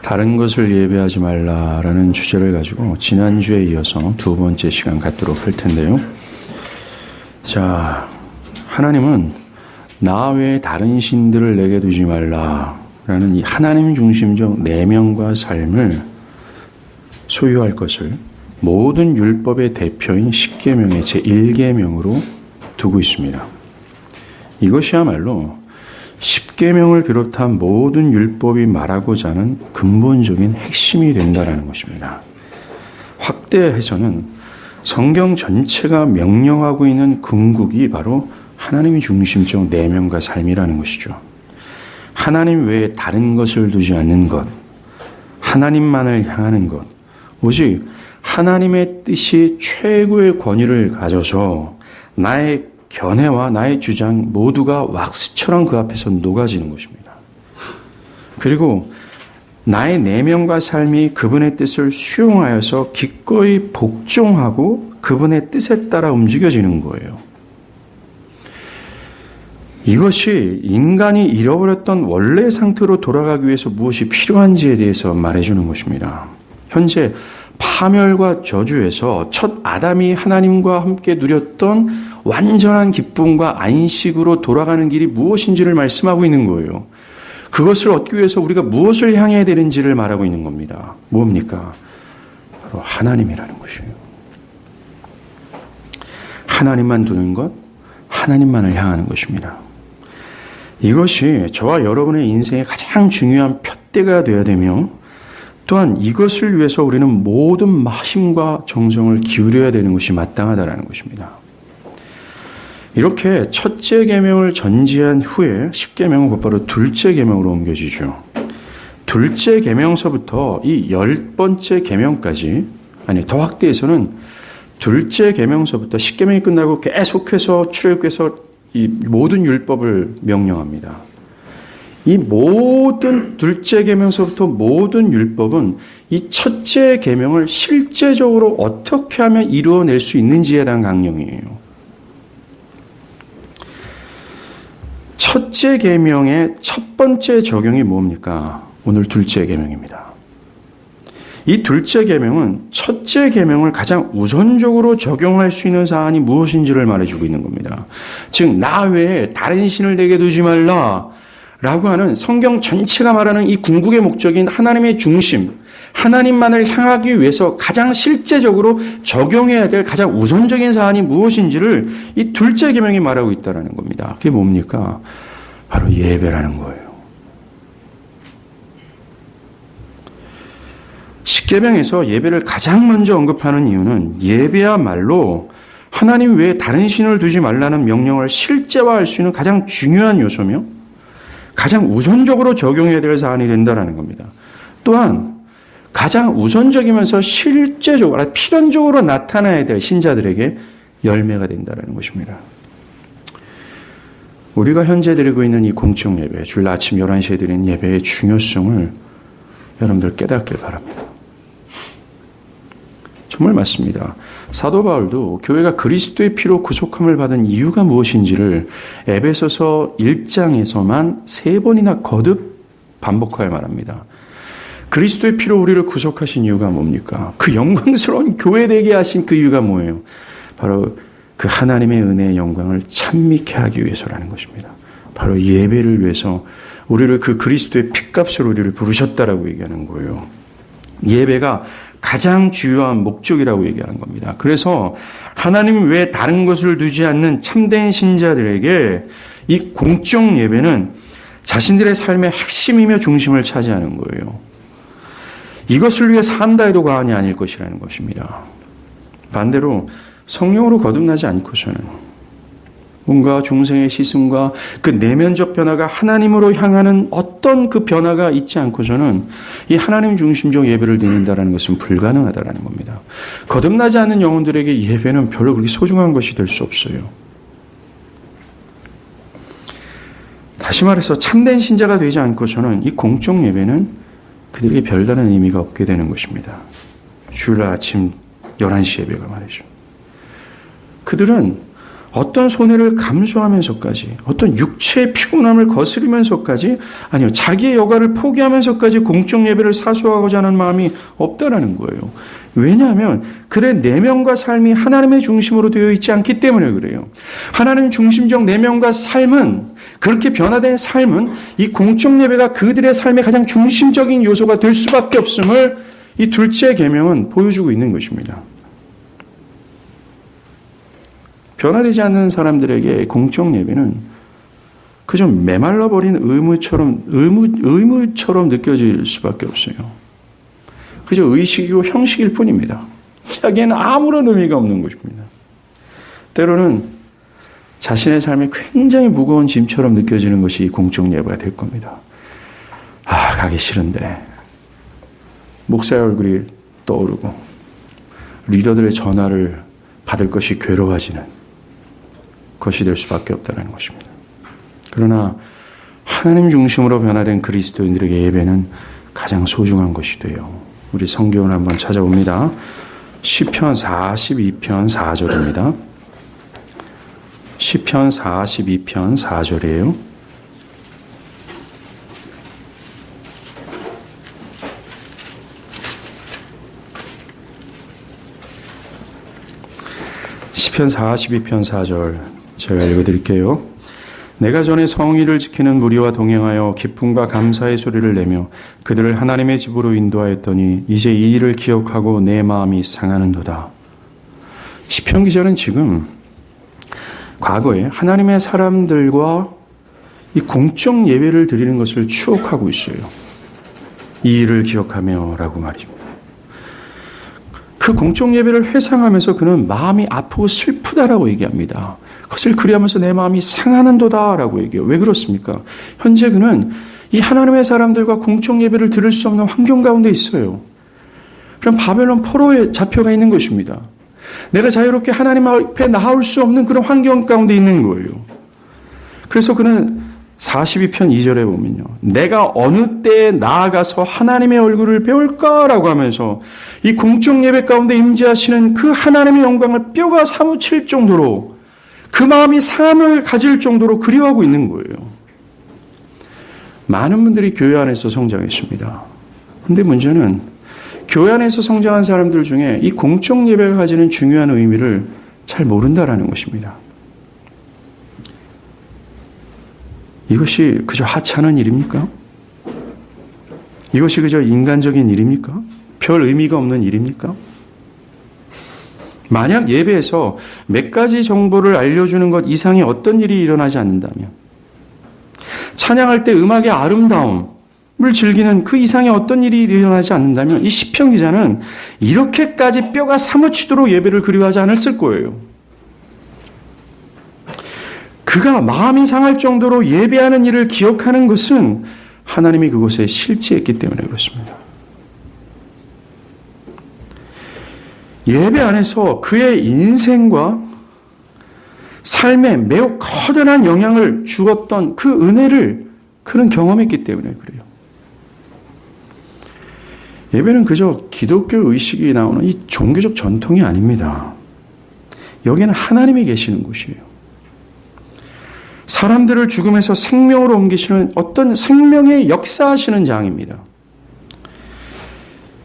다른 것을 예배하지 말라라는 주제를 가지고 지난주에 이어서 두 번째 시간 갖도록 할 텐데요. 자, 하나님은 나 외에 다른 신들을 내게 두지 말라라는 이 하나님 중심적 내면과 삶을 소유할 것을 모든 율법의 대표인 십계명의 제1계명으로 두고 있습니다. 이것이야말로 십계명을 비롯한 모든 율법이 말하고자 하는 근본적인 핵심이 된다는 것입니다. 확대해서는 성경 전체가 명령하고 있는 궁극이 바로 하나님의 중심적 내면과 삶이라는 것이죠. 하나님 외에 다른 것을 두지 않는 것, 하나님만을 향하는 것, 오직 하나님의 뜻이 최고의 권위를 가져서 나의 견해와 나의 주장 모두가 왁스처럼 그 앞에서 녹아지는 것입니다. 그리고 나의 내면과 삶이 그분의 뜻을 수용하여서 기꺼이 복종하고 그분의 뜻에 따라 움직여지는 거예요. 이것이 인간이 잃어버렸던 원래 상태로 돌아가기 위해서 무엇이 필요한지에 대해서 말해주는 것입니다. 현재 파멸과 저주에서 첫 아담이 하나님과 함께 누렸던 완전한 기쁨과 안식으로 돌아가는 길이 무엇인지를 말씀하고 있는 거예요. 그것을 얻기 위해서 우리가 무엇을 향해야 되는지를 말하고 있는 겁니다. 뭡니까? 바로 하나님이라는 것이에요. 하나님만 두는 것, 하나님만을 향하는 것입니다. 이것이 저와 여러분의 인생의 가장 중요한 푯대가 되어야 되며 또한 이것을 위해서 우리는 모든 힘과 정성을 기울여야 되는 것이 마땅하다는 것입니다. 이렇게 첫째 계명을 전지한 후에 십계명은 곧바로 둘째 계명으로 옮겨지죠. 둘째 계명서부터 이 10번째 계명까지, 더 확대해서는 둘째 계명서부터 십계명이 끝나고 계속해서 출애굽께서 이 모든 율법을 명령합니다. 이 모든 둘째 계명서부터 모든 율법은 이 첫째 계명을 실제적으로 어떻게 하면 이루어낼 수 있는지에 대한 강령이에요. 첫째 계명의 첫 번째 적용이 뭡니까? 오늘 둘째 계명입니다. 이 둘째 계명은 첫째 계명을 가장 우선적으로 적용할 수 있는 사안이 무엇인지를 말해주고 있는 겁니다. 즉, 나 외에 다른 신을 내게 두지 말라 라고 하는 성경 전체가 말하는 이 궁극의 목적인 하나님의 중심, 하나님만을 향하기 위해서 가장 실제적으로 적용해야 될 가장 우선적인 사안이 무엇인지를 이 둘째 계명이 말하고 있다는 겁니다. 그게 뭡니까? 바로 예배라는 거예요. 십계명에서 예배를 가장 먼저 언급하는 이유는 예배야말로 하나님 외에 다른 신을 두지 말라는 명령을 실제화할 수 있는 가장 중요한 요소며 가장 우선적으로 적용해야 될 사안이 된다는 겁니다. 또한 가장 우선적이면서 실제적으로, 필연적으로 나타나야 될 신자들에게 열매가 된다는 것입니다. 우리가 현재 드리고 있는 이 공적 예배, 주일 아침 11시에 드리는 예배의 중요성을 여러분들 깨닫길 바랍니다. 정말 맞습니다. 사도 바울도 교회가 그리스도의 피로 구속함을 받은 이유가 무엇인지를 에베소서 1장에서만 3번이나 거듭 반복하여 말합니다. 그리스도의 피로 우리를 구속하신 이유가 뭡니까? 그 영광스러운 교회 되게 하신 그 이유가 뭐예요? 바로 그 하나님의 은혜의 영광을 찬미케 하기 위해서라는 것입니다. 바로 예배를 위해서 우리를 그 그리스도의 핏값으로 우리를 부르셨다라고 얘기하는 거예요. 예배가 가장 주요한 목적이라고 얘기하는 겁니다. 그래서 하나님 외에 다른 것을 두지 않는 참된 신자들에게 이 공적 예배는 자신들의 삶의 핵심이며 중심을 차지하는 거예요. 이것을 위해 산다 해도 과언이 아닐 것이라는 것입니다. 반대로 성령으로 거듭나지 않고서는 뭔가 중생의 시슴과 그 내면적 변화가 하나님으로 향하는 어떤 그 변화가 있지 않고서는 이 하나님 중심적 예배를 드린다는 것은 불가능하다는 겁니다. 거듭나지 않는 영혼들에게 예배는 별로 그렇게 소중한 것이 될 수 없어요. 다시 말해서 참된 신자가 되지 않고서는 이 공적 예배는 그들에게 별다른 의미가 없게 되는 것입니다. 주일 아침 11시 예배가 말이죠. 그들은 어떤 손해를 감수하면서까지, 어떤 육체의 피곤함을 거스르면서까지, 아니요, 자기의 여가를 포기하면서까지 공적 예배를 사수하고자 하는 마음이 없다라는 거예요. 왜냐하면 그의 내면과 삶이 하나님의 중심으로 되어 있지 않기 때문에 그래요. 하나님 중심적 내면과 삶은, 그렇게 변화된 삶은 이 공적 예배가 그들의 삶의 가장 중심적인 요소가 될 수밖에 없음을 이 둘째 계명은 보여주고 있는 것입니다. 변화되지 않는 사람들에게 공적 예배는 그저 메말라버린 의무처럼 느껴질 수밖에 없어요. 그저 의식이고 형식일 뿐입니다. 자기에는 아무런 의미가 없는 것입니다. 때로는 자신의 삶이 굉장히 무거운 짐처럼 느껴지는 것이 공적 예배가 될 겁니다. 가기 싫은데 목사의 얼굴이 떠오르고 리더들의 전화를 받을 것이 괴로워지는 것이 될 수밖에 없다는 것입니다. 그러나 하나님 중심으로 변화된 그리스도인들에게 예배는 가장 소중한 것이 돼요. 우리 성경을 한번 찾아봅니다. 시편 42편 4절입니다. 시편 42편 4절이에요. 시편 42편 4절 제가 읽어드릴게요. 내가 전에 성의를 지키는 무리와 동행하여 기쁨과 감사의 소리를 내며 그들을 하나님의 집으로 인도하였더니 이제 이 일을 기억하고 내 마음이 상하는도다. 시편 기자는 지금 과거에 하나님의 사람들과 이 공적 예배를 드리는 것을 추억하고 있어요. 이 일을 기억하며 라고 말입니다. 그 공적 예배를 회상하면서 그는 마음이 아프고 슬프다라고 얘기합니다. 그것을 그리하면서 내 마음이 상하는도다라고 얘기해요. 왜 그렇습니까? 현재 그는 이 하나님의 사람들과 공적 예배를 드릴 수 없는 환경 가운데 있어요. 그럼 바벨론 포로에 잡혀가 있는 것입니다. 내가 자유롭게 하나님 앞에 나올 수 없는 그런 환경 가운데 있는 거예요. 그래서 그는 42편 2절에 보면요. 내가 어느 때에 나아가서 하나님의 얼굴을 배울까라고 하면서 이 공적 예배 가운데 임재하시는 그 하나님의 영광을 뼈가 사무칠 정도로 그 마음이 상함을 가질 정도로 그리워하고 있는 거예요. 많은 분들이 교회 안에서 성장했습니다. 그런데 문제는 교회 안에서 성장한 사람들 중에 이 공적 예배가 가지는 중요한 의미를 잘 모른다라는 것입니다. 이것이 그저 하찮은 일입니까? 이것이 그저 인간적인 일입니까? 별 의미가 없는 일입니까? 만약 예배에서 몇 가지 정보를 알려주는 것 이상의 어떤 일이 일어나지 않는다면, 찬양할 때 음악의 아름다움을 즐기는 그 이상의 어떤 일이 일어나지 않는다면 이 시편 기자는 이렇게까지 뼈가 사무치도록 예배를 그리워하지 않았을 거예요. 그가 마음이 상할 정도로 예배하는 일을 기억하는 것은 하나님이 그곳에 실제했기 때문에 그렇습니다. 예배 안에서 그의 인생과 삶에 매우 커다란 영향을 주었던 그 은혜를 그는 경험했기 때문에 그래요. 예배는 그저 기독교 의식이 나오는 이 종교적 전통이 아닙니다. 여기는 하나님이 계시는 곳이에요. 사람들을 죽음에서 생명으로 옮기시는 어떤 생명의 역사하시는 장입니다.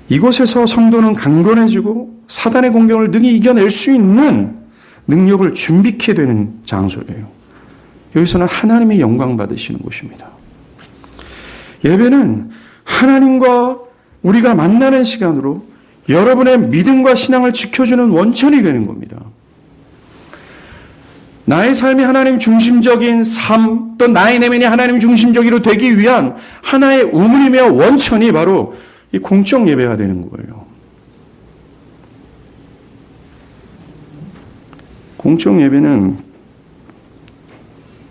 이곳에서 성도는 강건해지고 사단의 공격을 능히 이겨낼 수 있는 능력을 준비케 되는 장소예요. 여기서는 하나님의 영광 받으시는 곳입니다. 예배는 하나님과 우리가 만나는 시간으로 여러분의 믿음과 신앙을 지켜주는 원천이 되는 겁니다. 나의 삶이 하나님 중심적인 삶, 또 나의 내면이 하나님 중심적으로 되기 위한 하나의 우물이며 원천이 바로 이 공적 예배가 되는 거예요. 공적 예배는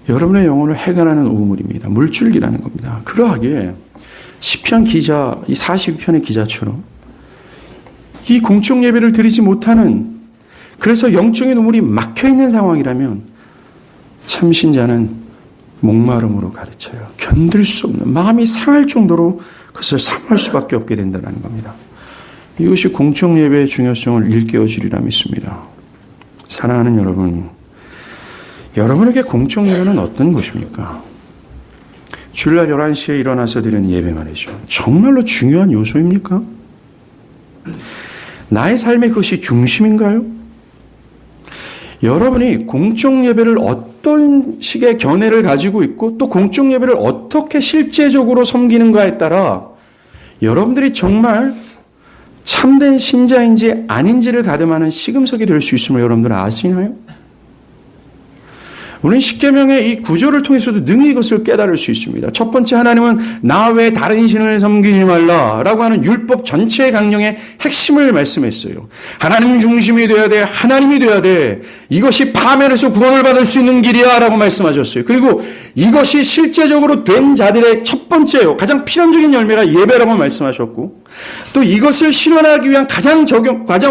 여러분의 영혼을 해결하는 우물입니다. 물줄기라는 겁니다. 그러하기에 시편 기자, 이 42편의 기자처럼 이 공적 예배를 드리지 못하는, 그래서 영적인 우물이 막혀있는 상황이라면 참신자는 목마름으로 가득 차요. 견딜 수 없는, 마음이 상할 정도로 그것을 삼할 수밖에 없게 된다는 겁니다. 이것이 공적 예배의 중요성을 일깨워 주리라 믿습니다. 사랑하는 여러분, 여러분에게 공적 예배는 어떤 것입니까? 주일날 11시에 일어나서 드리는 예배 말이죠. 정말로 중요한 요소입니까? 나의 삶의 그것이 중심인가요? 여러분이 공적 예배를 어떤 식의 견해를 가지고 있고 또 공적 예배를 어떻게 실제적으로 섬기는가에 따라 여러분들이 정말 참된 신자인지 아닌지를 가늠하는 시금석이 될 수 있음을 여러분들 아시나요? 우리는 십계명의 이 구조를 통해서도 능히 이것을 깨달을 수 있습니다. 첫 번째, 하나님은 나 외에 다른 신을 섬기지 말라라고 하는 율법 전체의 강령의 핵심을 말씀했어요. 하나님 중심이 되어야 돼. 하나님이 되어야 돼. 이것이 파멸에서 구원을 받을 수 있는 길이야 라고 말씀하셨어요. 그리고 이것이 실제적으로 된 자들의 첫 번째요. 가장 필연적인 열매가 예배라고 말씀하셨고 또 이것을 실현하기 위한 가장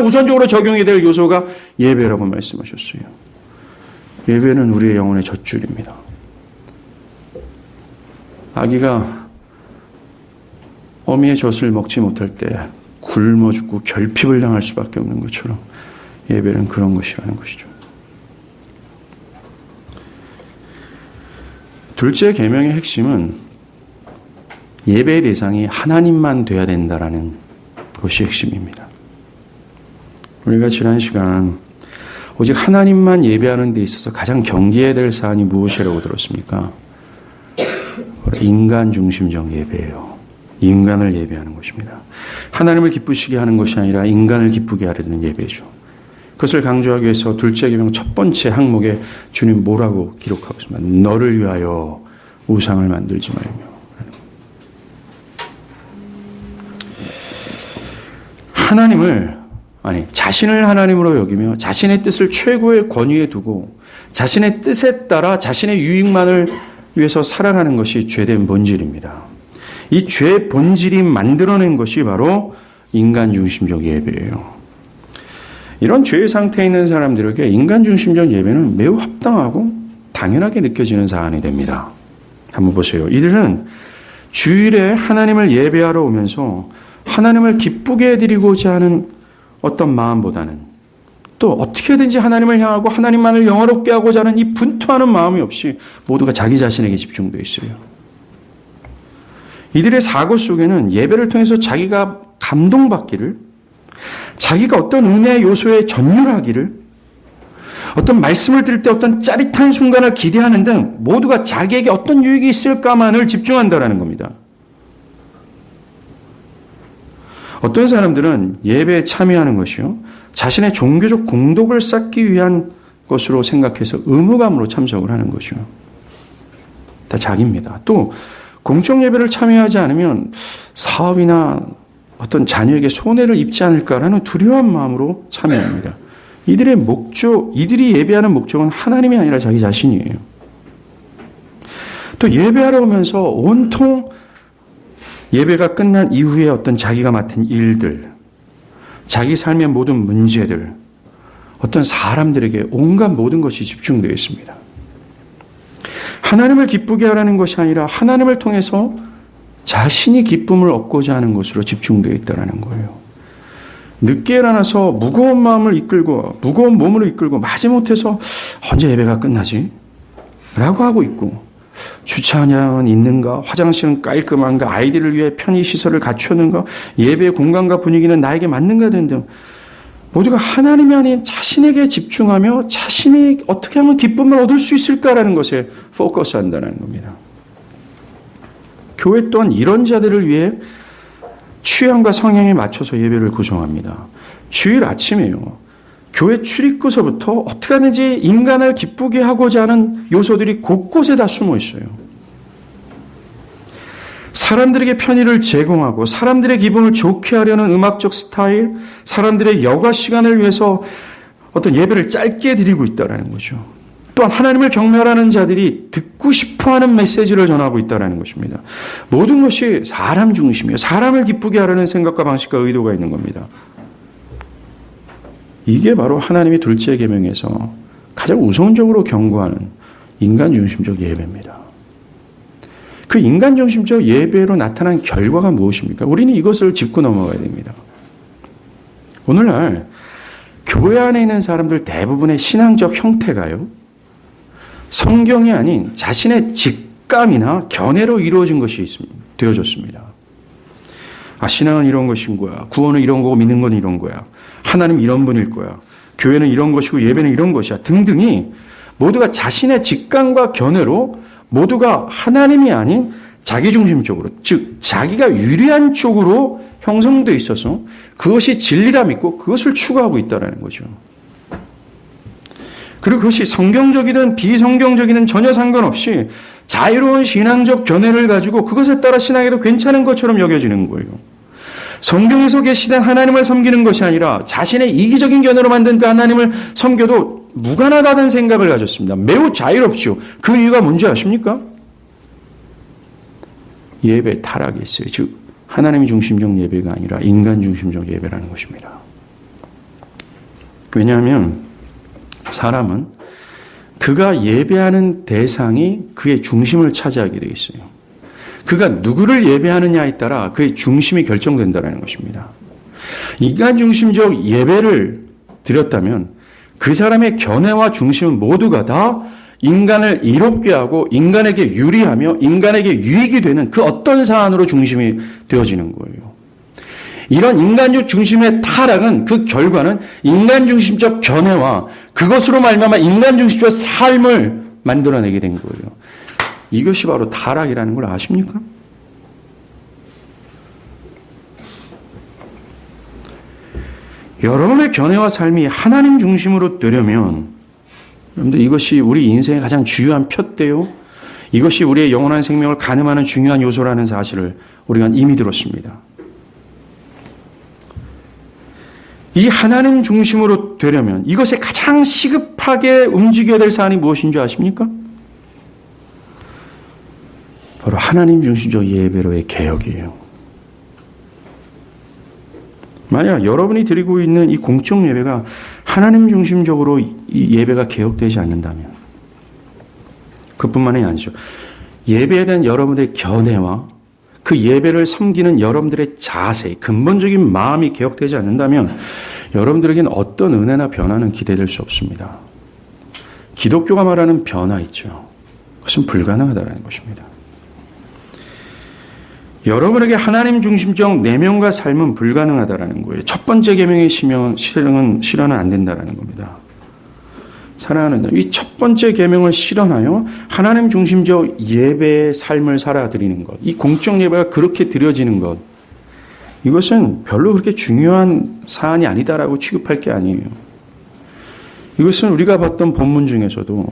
우선적으로 적용이 될 요소가 예배라고 말씀하셨어요. 예배는 우리의 영혼의 젖줄입니다. 아기가 어미의 젖을 먹지 못할 때 굶어 죽고 결핍을 당할 수밖에 없는 것처럼 예배는 그런 것이라는 것이죠. 둘째 계명의 핵심은 예배의 대상이 하나님만 돼야 된다라는 것이 핵심입니다. 우리가 지난 시간 오직 하나님만 예배하는 데 있어서 가장 경계해야 될 사안이 무엇이라고 들었습니까? 인간 중심적 예배예요. 인간을 예배하는 것입니다. 하나님을 기쁘시게 하는 것이 아니라 인간을 기쁘게 하려는 예배죠. 그것을 강조하기 위해서 둘째 계명 첫 번째 항목에 주님 뭐라고 기록하고 있습니다. 너를 위하여 우상을 만들지 말며. 자신을 하나님으로 여기며 자신의 뜻을 최고의 권위에 두고 자신의 뜻에 따라 자신의 유익만을 위해서 살아가는 것이 죄된 본질입니다. 이 죄 본질이 만들어낸 것이 바로 인간 중심적 예배예요. 이런 죄의 상태에 있는 사람들에게 인간 중심적 예배는 매우 합당하고 당연하게 느껴지는 사안이 됩니다. 한번 보세요. 이들은 주일에 하나님을 예배하러 오면서 하나님을 기쁘게 해드리고자 하는 어떤 마음보다는 또 어떻게든지 하나님을 향하고 하나님만을 영화롭게 하고자 하는 이 분투하는 마음이 없이 모두가 자기 자신에게 집중되어 있어요. 이들의 사고 속에는 예배를 통해서 자기가 감동받기를, 자기가 어떤 은혜의 요소에 전율하기를, 어떤 말씀을 들을 때 어떤 짜릿한 순간을 기대하는 등 모두가 자기에게 어떤 유익이 있을까만을 집중한다는 겁니다. 어떤 사람들은 예배에 참여하는 것이요, 자신의 종교적 공덕을 쌓기 위한 것으로 생각해서 의무감으로 참석을 하는 것이요. 다 자기입니다. 또 공적 예배를 참여하지 않으면 사업이나 어떤 자녀에게 손해를 입지 않을까라는 두려운 마음으로 참여합니다. 이들이 예배하는 목적은 하나님이 아니라 자기 자신이에요. 또 예배하러 오면서 온통 예배가 끝난 이후에 어떤 자기가 맡은 일들, 자기 삶의 모든 문제들, 어떤 사람들에게 온갖 모든 것이 집중되어 있습니다. 하나님을 기쁘게 하라는 것이 아니라 하나님을 통해서 자신이 기쁨을 얻고자 하는 것으로 집중되어 있다는 거예요. 늦게 일어나서 무거운 마음을 이끌고 무거운 몸을 이끌고 마지못해서 언제 예배가 끝나지? 라고 하고 있고, 주차장은 있는가? 화장실은 깔끔한가? 아이들을 위해 편의시설을 갖추었는가? 예배 공간과 분위기는 나에게 맞는가? 등등 모두가 하나님이 아닌 자신에게 집중하며 자신이 어떻게 하면 기쁨을 얻을 수 있을까라는 것에 포커스한다는 겁니다. 교회 또한 이런 자들을 위해 취향과 성향에 맞춰서 예배를 구성합니다. 주일 아침에요, 교회 출입구서부터 어떻게 하든지 인간을 기쁘게 하고자 하는 요소들이 곳곳에 다 숨어 있어요. 사람들에게 편의를 제공하고 사람들의 기분을 좋게 하려는 음악적 스타일, 사람들의 여가 시간을 위해서 어떤 예배를 짧게 드리고 있다는 거죠. 또한 하나님을 경멸하는 자들이 듣고 싶어하는 메시지를 전하고 있다는 것입니다. 모든 것이 사람 중심이에요. 사람을 기쁘게 하려는 생각과 방식과 의도가 있는 겁니다. 이게 바로 하나님이 둘째 계명에서 가장 우선적으로 경고하는 인간 중심적 예배입니다. 그 인간 중심적 예배로 나타난 결과가 무엇입니까? 우리는 이것을 짚고 넘어가야 됩니다. 오늘날 교회 안에 있는 사람들 대부분의 신앙적 형태가요, 성경이 아닌 자신의 직감이나 견해로 이루어진 것이 되어졌습니다. 신앙은 이런 것인 거야. 구원은 이런 거고 믿는 건 이런 거야. 하나님 이런 분일 거야. 교회는 이런 것이고 예배는 이런 것이야. 등등이 모두가 자신의 직감과 견해로 모두가 하나님이 아닌 자기중심적으로, 즉 자기가 유리한 쪽으로 형성되어 있어서 그것이 진리라 믿고 그것을 추구하고 있다는 거죠. 그리고 그것이 성경적이든 비성경적이든 전혀 상관없이 자유로운 신앙적 견해를 가지고 그것에 따라 신앙해도 괜찮은 것처럼 여겨지는 거예요. 성경에서 계시된 하나님을 섬기는 것이 아니라 자신의 이기적인 견해로 만든 그 하나님을 섬겨도 무관하다는 생각을 가졌습니다. 매우 자유롭죠. 그 이유가 뭔지 아십니까? 예배 타락이 있어요. 즉 하나님 중심적 예배가 아니라 인간 중심적 예배라는 것입니다. 왜냐하면 사람은 그가 예배하는 대상이 그의 중심을 차지하게 되어 있어요. 그가 누구를 예배하느냐에 따라 그의 중심이 결정된다는 것입니다. 인간 중심적 예배를 드렸다면 그 사람의 견해와 중심은 모두가 다 인간을 이롭게 하고 인간에게 유리하며 인간에게 유익이 되는 그 어떤 사안으로 중심이 되어지는 거예요. 이런 인간적 중심의 타락은 그 결과는 인간 중심적 견해와 그것으로 말미암아 인간 중심적 삶을 만들어내게 된 거예요. 이것이 바로 타락이라는 걸 아십니까? 여러분의 견해와 삶이 하나님 중심으로 되려면 여러분들 이것이 우리 인생의 가장 중요한 푯대요. 이것이 우리의 영원한 생명을 가늠하는 중요한 요소라는 사실을 우리가 이미 들었습니다. 이 하나님 중심으로 되려면 이것에 가장 시급하게 움직여야 될 사안이 무엇인 줄 아십니까? 바로 하나님 중심적 예배로의 개혁이에요. 만약 여러분이 드리고 있는 이 공적 예배가 하나님 중심적으로 이 예배가 개혁되지 않는다면 그뿐만이 아니죠. 예배에 대한 여러분의 견해와 그 예배를 섬기는 여러분들의 자세, 근본적인 마음이 개혁되지 않는다면 여러분들에게는 어떤 은혜나 변화는 기대될 수 없습니다. 기독교가 말하는 변화 있죠. 그것은 불가능하다는 것입니다. 여러분에게 하나님 중심적 내면과 삶은 불가능하다는 거예요. 첫 번째 계명의 실현은 안 된다는 겁니다. 사랑하는 이 첫 번째 계명을 실현하여 하나님 중심적 예배의 삶을 살아드리는 것, 이 공적 예배가 그렇게 드려지는 것, 이것은 별로 그렇게 중요한 사안이 아니다라고 취급할 게 아니에요. 이것은 우리가 봤던 본문 중에서도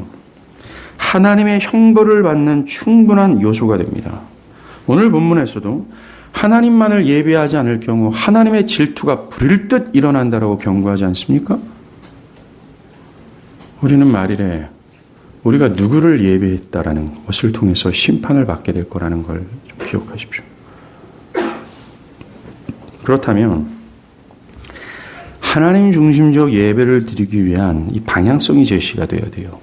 하나님의 형벌을 받는 충분한 요소가 됩니다. 오늘 본문에서도 하나님만을 예배하지 않을 경우 하나님의 질투가 불일 듯 일어난다라고 경고하지 않습니까? 우리는 말이래 우리가 누구를 예배했다라는 것을 통해서 심판을 받게 될 거라는 걸 좀 기억하십시오. 그렇다면 하나님 중심적 예배를 드리기 위한 이 방향성이 제시가 되어야 돼요.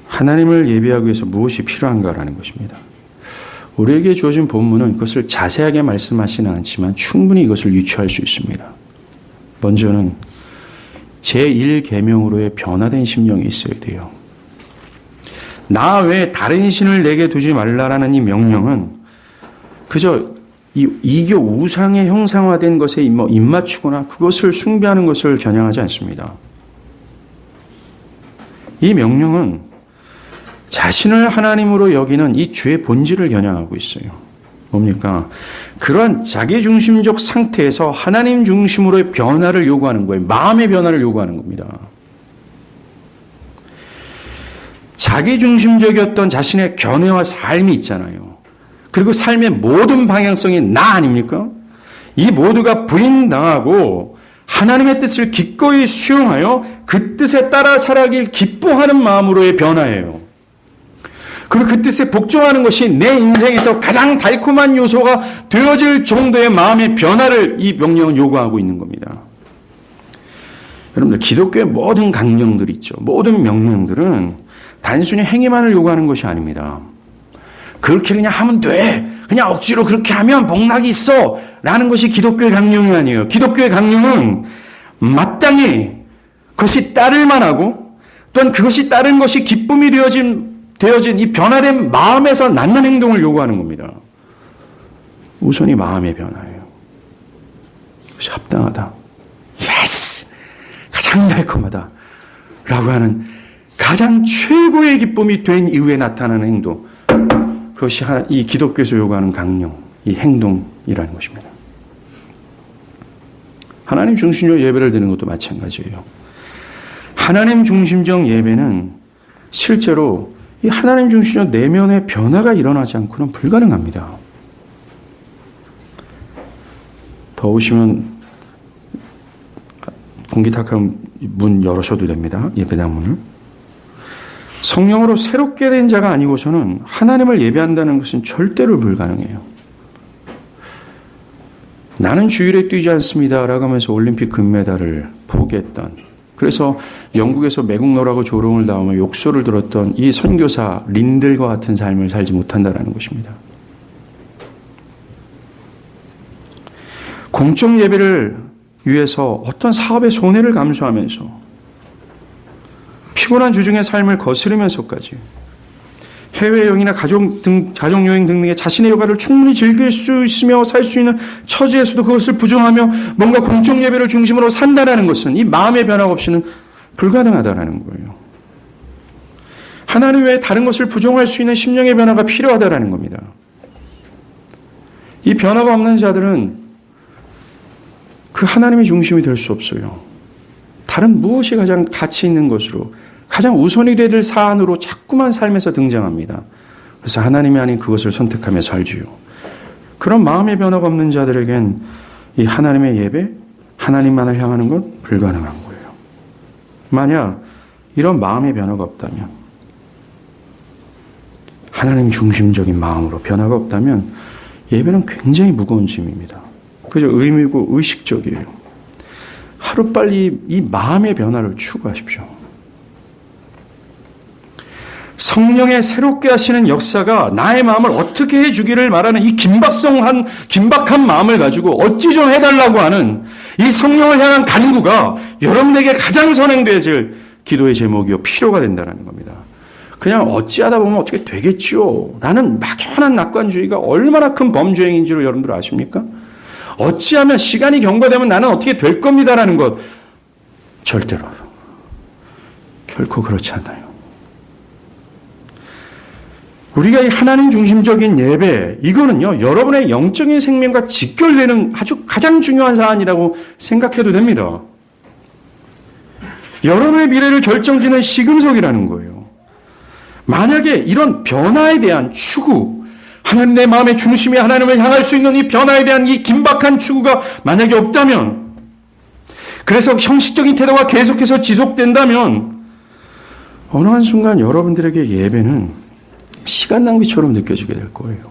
하나님을 예배하기 위해서 무엇이 필요한가라는 것입니다. 우리에게 주어진 본문은 그것을 자세하게 말씀하지는 않지만 충분히 이것을 유추할 수 있습니다. 먼저는 제1계명으로의 변화된 심령이 있어야 돼요. 나 외에 다른 신을 내게 두지 말라라는 이 명령은 그저 이 이교 우상의 형상화된 것에 입맞추거나 그것을 숭배하는 것을 겨냥하지 않습니다. 이 명령은 자신을 하나님으로 여기는 이 죄의 본질을 겨냥하고 있어요. 뭡니까? 그러한 자기중심적 상태에서 하나님 중심으로의 변화를 요구하는 거예요. 마음의 변화를 요구하는 겁니다. 자기중심적이었던 자신의 견해와 삶이 있잖아요. 그리고 삶의 모든 방향성이 나 아닙니까? 이 모두가 부인당하고 하나님의 뜻을 기꺼이 수용하여 그 뜻에 따라 살아가길 기뻐하는 마음으로의 변화예요. 그리고 그 뜻에 복종하는 것이 내 인생에서 가장 달콤한 요소가 되어질 정도의 마음의 변화를 이 명령은 요구하고 있는 겁니다. 여러분들 기독교의 모든 강령들 있죠. 모든 명령들은 단순히 행위만을 요구하는 것이 아닙니다. 그렇게 그냥 하면 돼. 그냥 억지로 그렇게 하면 복락이 있어. 라는 것이 기독교의 강령이 아니에요. 기독교의 강령은 마땅히 그것이 따를 만하고 또한 그것이 다른 것이 기쁨이 되어진 이 변화된 마음에서 낳는 행동을 요구하는 겁니다. 우선이 마음의 변화예요. 그것이 합당하다. 예스! 가장 달콤하다. 라고 하는 가장 최고의 기쁨이 된 이후에 나타나는 행동. 그것이 이 기독교에서 요구하는 강령, 이 행동이라는 것입니다. 하나님 중심적 예배를 드리는 것도 마찬가지예요. 하나님 중심적 예배는 실제로 이 하나님 중심적 내면의 변화가 일어나지 않고는 불가능합니다. 더우시면 공기 탁한 문 열으셔도 됩니다. 예배당 문을. 성령으로 새롭게 된 자가 아니고서는 하나님을 예배한다는 것은 절대로 불가능해요. 나는 주일에 뛰지 않습니다. 라고 하면서 올림픽 금메달을 포기했던, 그래서 영국에서 매국노라고 조롱을 당하며 욕설을 들었던 이 선교사 린들과 같은 삶을 살지 못한다는 것입니다. 공적 예배를 위해서 어떤 사업의 손해를 감수하면서 피곤한 주중의 삶을 거스르면서까지 해외여행이나 가족여행 등등의 자신의 여가를 충분히 즐길 수 있으며 살 수 있는 처지에서도 그것을 부정하며 뭔가 공적 예배를 중심으로 산다는 것은 이 마음의 변화가 없이는 불가능하다는 거예요. 하나님 외에 다른 것을 부정할 수 있는 심령의 변화가 필요하다는 겁니다. 이 변화가 없는 자들은 그 하나님의 중심이 될 수 없어요. 다른 무엇이 가장 가치 있는 것으로, 가장 우선이 될 사안으로 자꾸만 삶에서 등장합니다. 그래서 하나님이 아닌 그것을 선택하며 살지요. 그런 마음의 변화가 없는 자들에겐 이 하나님의 예배, 하나님만을 향하는 건 불가능한 거예요. 만약 이런 마음의 변화가 없다면, 하나님 중심적인 마음으로 변화가 없다면 예배는 굉장히 무거운 짐입니다. 그저 의미고 의식적이에요. 하루빨리 이 마음의 변화를 추구하십시오. 성령의 새롭게 하시는 역사가 나의 마음을 어떻게 해주기를 말하는 이 긴박한 마음을 가지고 어찌 좀 해달라고 하는 이 성령을 향한 간구가 여러분에게 가장 선행되어질 기도의 제목이요 필요가 된다는 겁니다. 그냥 어찌하다 보면 어떻게 되겠지요 라는 막연한 낙관주의가 얼마나 큰 범죄행인지를 여러분들 아십니까? 어찌하면 시간이 경과되면 나는 어떻게 될 겁니다라는 것, 절대로 결코 그렇지 않아요. 우리가 이 하나님 중심적인 예배, 이거는요 여러분의 영적인 생명과 직결되는 아주 가장 중요한 사안이라고 생각해도 됩니다. 여러분의 미래를 결정짓는 시금석이라는 거예요. 만약에 이런 변화에 대한 추구, 하나님 내 마음의 중심이 하나님을 향할 수 있는 이 변화에 대한 이 긴박한 추구가 만약에 없다면, 그래서 형식적인 태도가 계속해서 지속된다면 어느 한순간 여러분들에게 예배는 시간 낭비처럼 느껴지게 될 거예요.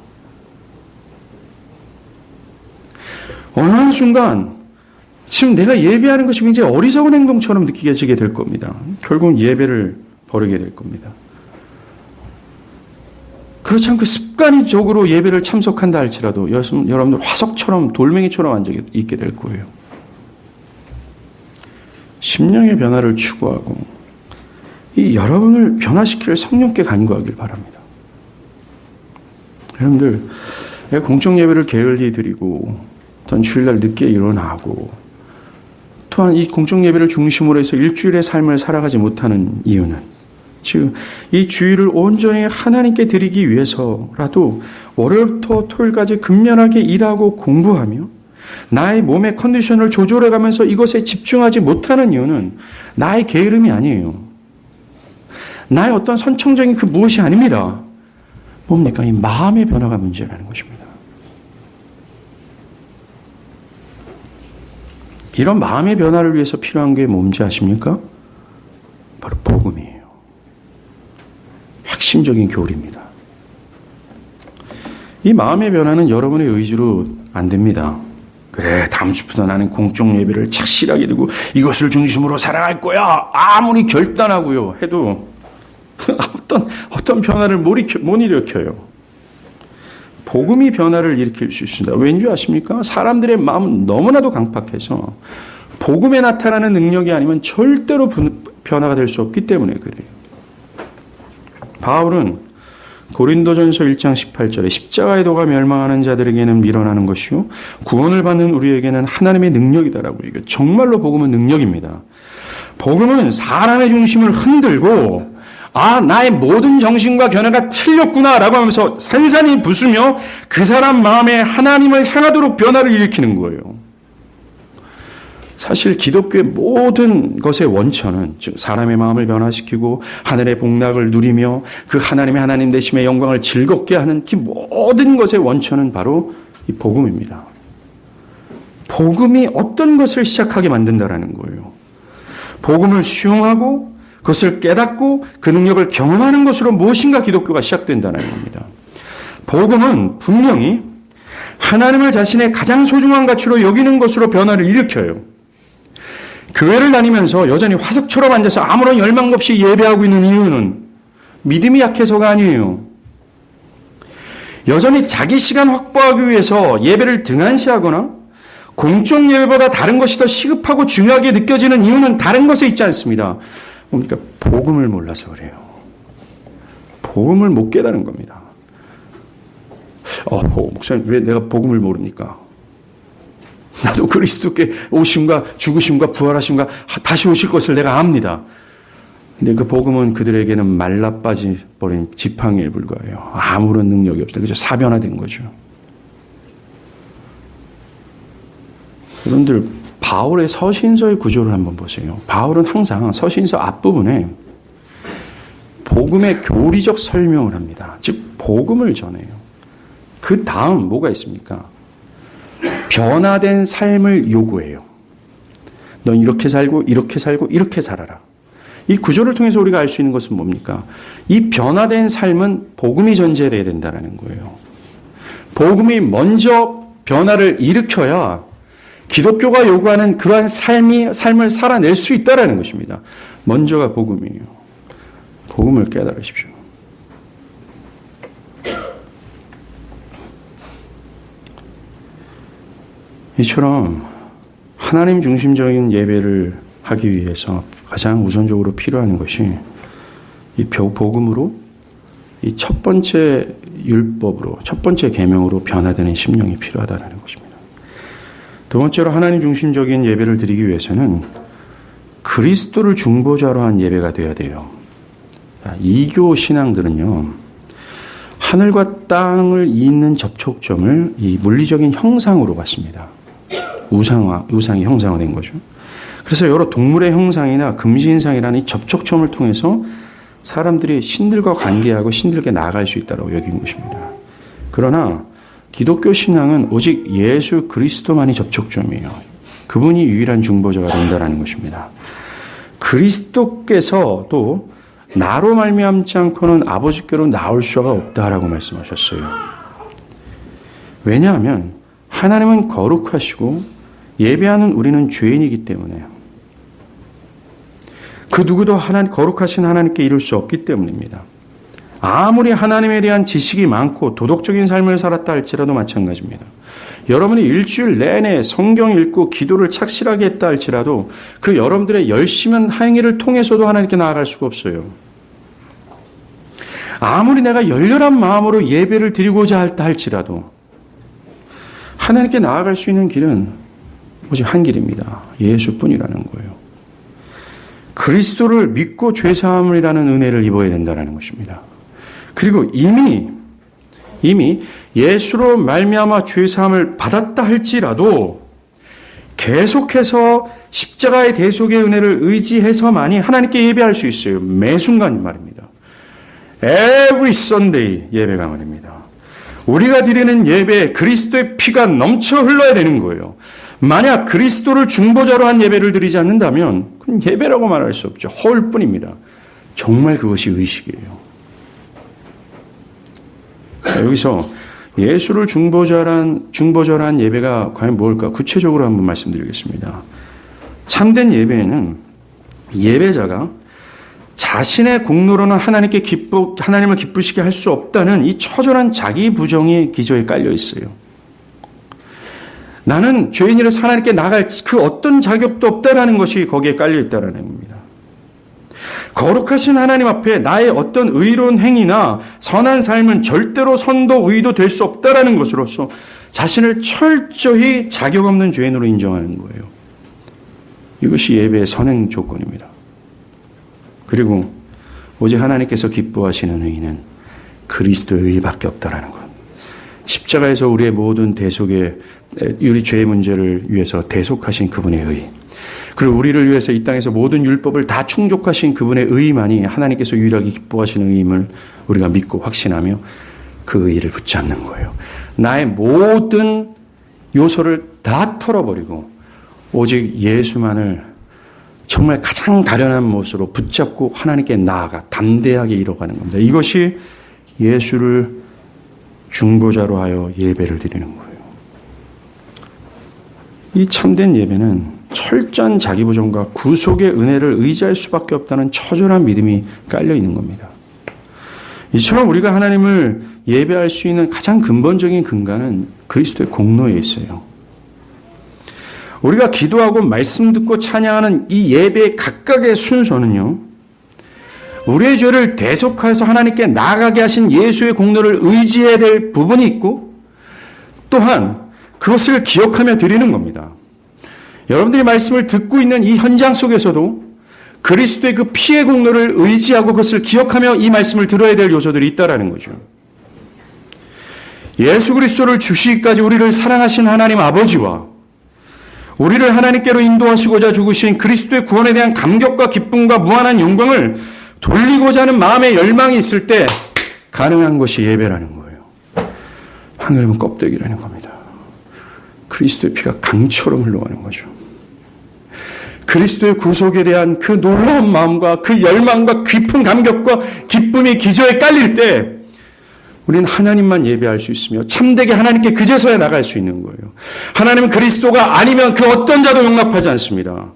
어느 한순간 지금 내가 예배하는 것이 굉장히 어리석은 행동처럼 느껴지게 될 겁니다. 결국은 예배를 버리게 될 겁니다. 그렇지 않고 습관적으로 예배를 참석한다 할지라도 여러분들 화석처럼 돌멩이처럼 앉아 있게 될 거예요. 심령의 변화를 추구하고 이 여러분을 변화시킬 성령께 간구하길 바랍니다. 여러분들 공적 예배를 게을리 드리고 어떤 주일날 늦게 일어나고 또한 이 공적 예배를 중심으로 해서 일주일의 삶을 살아가지 못하는 이유는, 즉 이 주일을 온전히 하나님께 드리기 위해서라도 월요일부터 토요일까지 근면하게 일하고 공부하며 나의 몸의 컨디션을 조절해가면서 이것에 집중하지 못하는 이유는 나의 게으름이 아니에요. 나의 어떤 선천적인 그 무엇이 아닙니다. 뭡니까? 이 마음의 변화가 문제라는 것입니다. 이런 마음의 변화를 위해서 필요한 게 뭔지 아십니까? 바로 복음이에요. 핵심적인 교리입니다. 이 마음의 변화는 여러분의 의지로 안 됩니다. 그래, 다음 주부터 나는 공적 예배를 착실하게 드리고 이것을 중심으로 살아갈 거야. 아무리 결단하고요 해도 어떤 변화를 못 일으켜요. 복음이 변화를 일으킬 수 있습니다. 왠지 아십니까? 사람들의 마음은 너무나도 강팍해서 복음에 나타나는 능력이 아니면 절대로 변화가 될 수 없기 때문에 그래요. 바울은 고린도전서 1장 18절에 십자가의 도가 멸망하는 자들에게는 밀어나는 것이요 구원을 받는 우리에게는 하나님의 능력이다라고 얘기해요. 정말로 복음은 능력입니다. 복음은 사람의 중심을 흔들고 나의 모든 정신과 견해가 틀렸구나라고 하면서 산산이 부수며 그 사람 마음에 하나님을 향하도록 변화를 일으키는 거예요. 사실 기독교의 모든 것의 원천은 즉 사람의 마음을 변화시키고 하늘의 복락을 누리며 그 하나님의 하나님 되심의 영광을 즐겁게 하는 그 모든 것의 원천은 바로 이 복음입니다. 복음이 어떤 것을 시작하게 만든다라는 거예요. 복음을 수용하고 그것을 깨닫고 그 능력을 경험하는 것으로 무엇인가 기독교가 시작된다는 겁니다. 복음은 분명히 하나님을 자신의 가장 소중한 가치로 여기는 것으로 변화를 일으켜요. 교회를 다니면서 여전히 화석처럼 앉아서 아무런 열망 없이 예배하고 있는 이유는 믿음이 약해서가 아니에요. 여전히 자기 시간 확보하기 위해서 예배를 등한시하거나 공적 예배보다 다른 것이 더 시급하고 중요하게 느껴지는 이유는 다른 것에 있지 않습니다. 그러니까 복음을 몰라서 그래요. 복음을 못 깨달은 겁니다. 목사님 왜 내가 복음을 모릅니까? 나도 그리스도께 오심과 죽으심과 부활하심과 다시 오실 것을 내가 압니다. 근데 그 복음은 그들에게는 말라빠져 버린 지팡이에 불과해요. 아무런 능력이 없어요. 그죠? 사변화된 거죠. 여러분들 바울의 서신서의 구조를 한번 보세요. 바울은 항상 서신서 앞부분에 복음의 교리적 설명을 합니다. 즉 복음을 전해요. 그 다음 뭐가 있습니까? 변화된 삶을 요구해요. 넌 이렇게 살고 이렇게 살고 이렇게 살아라. 이 구조를 통해서 우리가 알 수 있는 것은 뭡니까? 이 변화된 삶은 복음이 전제돼야 된다는 거예요. 복음이 먼저 변화를 일으켜야 기독교가 요구하는 그러한 삶을 살아낼 수 있다는 것입니다. 먼저가 복음이에요. 복음을 깨달으십시오. 이처럼 하나님 중심적인 예배를 하기 위해서 가장 우선적으로 필요한 것이 이 복음으로 이 첫 번째 율법으로 첫 번째 계명으로 변화되는 심령이 필요하다는 것입니다. 두 번째로 하나님 중심적인 예배를 드리기 위해서는 그리스도를 중보자로 한 예배가 되어야 돼요. 이교 신앙들은요, 하늘과 땅을 잇는 접촉점을 이 물리적인 형상으로 봤습니다. 우상이 형상화된 거죠. 그래서 여러 동물의 형상이나 금신상이라는 이 접촉점을 통해서 사람들이 신들과 관계하고 신들께 나아갈 수 있다고 여긴 것입니다. 그러나 기독교 신앙은 오직 예수 그리스도만이 접촉점이에요. 그분이 유일한 중보자가 된다는 것입니다. 그리스도께서도 나로 말미암지 않고는 아버지께로 나올 수가 없다라고 말씀하셨어요. 왜냐하면 하나님은 거룩하시고 예배하는 우리는 죄인이기 때문에요. 그 누구도 거룩하신 하나님께 이룰 수 없기 때문입니다. 아무리 하나님에 대한 지식이 많고 도덕적인 삶을 살았다 할지라도 마찬가지입니다. 여러분이 일주일 내내 성경 읽고 기도를 착실하게 했다 할지라도 그 여러분들의 열심한 행위를 통해서도 하나님께 나아갈 수가 없어요. 아무리 내가 열렬한 마음으로 예배를 드리고자 했다 할지라도 하나님께 나아갈 수 있는 길은 오직 한 길입니다. 예수뿐이라는 거예요. 그리스도를 믿고 죄사함이라는 은혜를 입어야 된다는 것입니다. 그리고 이미 예수로 말미암아 죄사함을 받았다 할지라도 계속해서 십자가의 대속의 은혜를 의지해서만이 하나님께 예배할 수 있어요. 매 순간 말입니다. Every Sunday 예배가 말입니다. 우리가 드리는 예배에 그리스도의 피가 넘쳐 흘러야 되는 거예요. 만약 그리스도를 중보자로 한 예배를 드리지 않는다면 그건 예배라고 말할 수 없죠. 허울뿐입니다. 정말 그것이 의식이에요. 여기서 예수를 중보자로 한 예배가 과연 뭘까? 구체적으로 한번 말씀드리겠습니다. 참된 예배에는 예배자가 자신의 공로로는 하나님을 기쁘시게 할 수 없다는 이 처절한 자기 부정이 기저에 깔려 있어요. 나는 죄인이라서 하나님께 나갈 그 어떤 자격도 없다라는 것이 거기에 깔려 있다라는 겁니다. 거룩하신 하나님 앞에 나의 어떤 의로운 행위나 선한 삶은 절대로 선도 의도 될 수 없다라는 것으로서 자신을 철저히 자격 없는 죄인으로 인정하는 거예요. 이것이 예배의 선행 조건입니다. 그리고 오직 하나님께서 기뻐하시는 의는 그리스도의 의밖에 없다라는 것. 십자가에서 우리의 모든 대속의 우리 죄의 문제를 위해서 대속하신 그분의 의. 그리고 우리를 위해서 이 땅에서 모든 율법을 다 충족하신 그분의 의만이 하나님께서 유일하게 기뻐하시는 의임을 우리가 믿고 확신하며 그 의를 붙잡는 거예요. 나의 모든 요소를 다 털어버리고 오직 예수만을 정말 가장 가련한 모습으로 붙잡고 하나님께 나아가 담대하게 이뤄가는 겁니다. 이것이 예수를 중보자로 하여 예배를 드리는 거예요. 이 참된 예배는 철저한 자기부정과 구속의 은혜를 의지할 수밖에 없다는 처절한 믿음이 깔려 있는 겁니다. 이처럼 우리가 하나님을 예배할 수 있는 가장 근본적인 근간은 그리스도의 공로에 있어요. 우리가 기도하고 말씀 듣고 찬양하는 이 예배의 각각의 순서는요, 우리의 죄를 대속하여서 하나님께 나아가게 하신 예수의 공로를 의지해야 될 부분이 있고, 또한 그것을 기억하며 드리는 겁니다. 여러분들이 말씀을 듣고 있는 이 현장 속에서도 그리스도의 그 피의 공로를 의지하고 그것을 기억하며 이 말씀을 들어야 될 요소들이 있다라는 거죠. 예수 그리스도를 주시기까지 우리를 사랑하신 하나님 아버지와 우리를 하나님께로 인도하시고자 죽으신 그리스도의 구원에 대한 감격과 기쁨과 무한한 영광을 돌리고자 하는 마음의 열망이 있을 때 가능한 것이 예배라는 거예요. 한글은 껍데기라는 겁니다. 그리스도의 피가 강처럼 흘러가는 거죠. 그리스도의 구속에 대한 그 놀라운 마음과 그 열망과 깊은 감격과 기쁨이 기저에 깔릴 때 우리는 하나님만 예배할 수 있으며 참되게 하나님께 그제서야 나갈 수 있는 거예요. 하나님은 그리스도가 아니면 그 어떤 자도 용납하지 않습니다.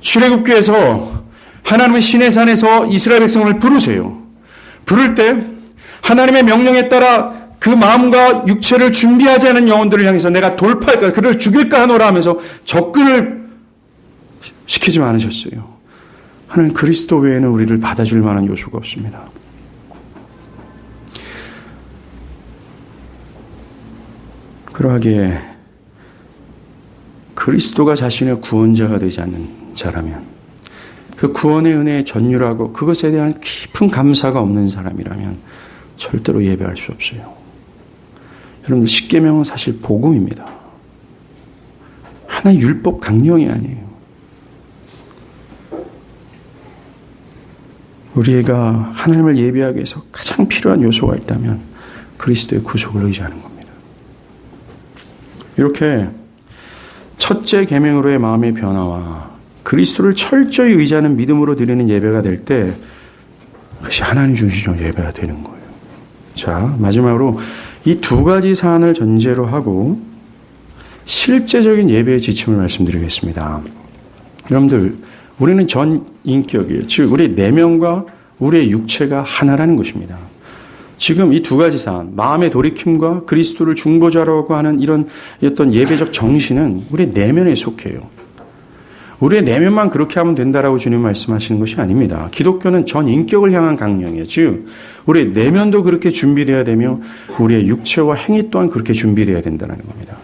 출애굽기에서 하나님은 시내산에서 이스라엘 백성을 부르세요. 부를 때 하나님의 명령에 따라 그 마음과 육체를 준비하지 않은 영혼들을 향해서 내가 돌파할까, 그를 죽일까 하노라 하면서 접근을 시키지 않으셨어요. 하나님 그리스도 외에는 우리를 받아줄 만한 요소가 없습니다. 그러하기에 그리스도가 자신의 구원자가 되지 않는 자라면, 그 구원의 은혜에 전율하고 그것에 대한 깊은 감사가 없는 사람이라면 절대로 예배할 수 없어요. 여러분, 십계명은 사실 복음입니다. 하나의 율법 강령이 아니에요. 우리가 하나님을 예배하기 위해서 가장 필요한 요소가 있다면 그리스도의 구속을 의지하는 겁니다. 이렇게 첫째 계명으로의 마음의 변화와 그리스도를 철저히 의지하는 믿음으로 드리는 예배가 될 때 그것이 하나님 중심으로 예배가 되는 거예요. 자, 마지막으로 이 두 가지 사안을 전제로 하고 실제적인 예배의 지침을 말씀드리겠습니다. 여러분들, 우리는 전인격이에요. 즉 우리 내면과 우리의 육체가 하나라는 것입니다. 지금 이 두 가지 사안, 마음의 돌이킴과 그리스도를 중보자라고 하는 이런 어떤 예배적 정신은 우리의 내면에 속해요. 우리의 내면만 그렇게 하면 된다라고 주님 말씀하시는 것이 아닙니다. 기독교는 전 인격을 향한 강령이에요. 즉 우리의 내면도 그렇게 준비되어야 되며 우리의 육체와 행위 또한 그렇게 준비되어야 된다는 겁니다.